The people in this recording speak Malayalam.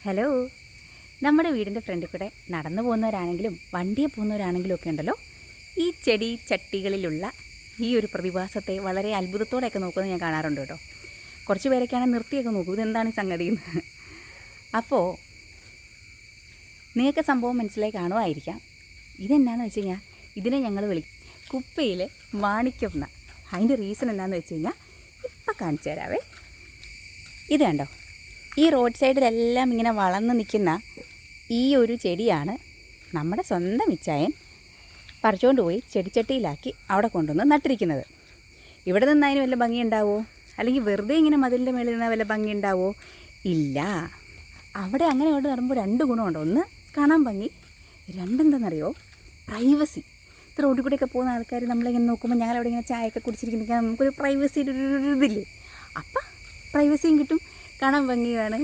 ഹലോ. നമ്മുടെ വീടിൻ്റെ ഫ്രണ്ടിൽ കൂടെ നടന്നു പോകുന്നവരാണെങ്കിലും വണ്ടിയെ പോകുന്നവരാണെങ്കിലും ഒക്കെ ഉണ്ടല്ലോ, ഈ ചെടി ചട്ടികളിലുള്ള ഈ ഒരു പ്രതിഭാസത്തെ വളരെ അത്ഭുതത്തോടെയൊക്കെ നോക്കുന്നത് ഞാൻ കാണാറുണ്ട് കേട്ടോ. കുറച്ച് പേരൊക്കെയാണ് നിർത്തിയൊക്കെ നോക്കും, ഇതെന്താണ് ഈ സംഗതി. അപ്പോൾ നിങ്ങൾക്ക് സംഭവം മനസ്സിലായി കാണുമായിരിക്കാം. ഇതെന്താണെന്ന് വെച്ച് കഴിഞ്ഞാൽ ഇതിനെ ഞങ്ങൾ കുപ്പയിലെ മാണിക്യം എന്ന. അതിൻ്റെ റീസൺ എന്താണെന്ന് വെച്ച് കഴിഞ്ഞാൽ ഇപ്പം കാണിച്ചു തരാവേ. ഇത് കണ്ടോ, ഈ റോഡ് സൈഡിലെല്ലാം ഇങ്ങനെ വളർന്ന് നിൽക്കുന്ന ഈ ഒരു ചെടിയാണ് നമ്മുടെ സ്വന്തം ഇച്ചായൻ പറിച്ചുകൊണ്ട് പോയി ചെടിച്ചട്ടിയിലാക്കി അവിടെ കൊണ്ടുവന്ന് നട്ടിരിക്കുന്നത്. ഇവിടെ നിന്ന് അതിന് വല്ല ഭംഗി ഉണ്ടാവുമോ? അല്ലെങ്കിൽ വെറുതെ ഇങ്ങനെ മതിലിൻ്റെ മേളിൽ നിന്നാൽ വല്ല ഭംഗി ഉണ്ടാവുമോ? ഇല്ല. അവിടെ അങ്ങനെ കൊണ്ട് നടുമ്പോൾ രണ്ട് ഗുണമുണ്ട്. ഒന്ന്, കാണാൻ ഭംഗി. രണ്ടെന്താണെന്നറിയോ? പ്രൈവസി. റോഡിൽ കൂടെയൊക്കെ പോകുന്ന ആൾക്കാർ നമ്മളിങ്ങനെ നോക്കുമ്പോൾ ഞങ്ങളവിടെ ഇങ്ങനെ ചായയൊക്കെ കുടിച്ചിരിക്കുന്ന നമുക്കൊരു പ്രൈവസി ഇതില്ലേ. അപ്പം പ്രൈവസിയും കിട്ടും, കാണാൻ ഭംഗിയാണ്.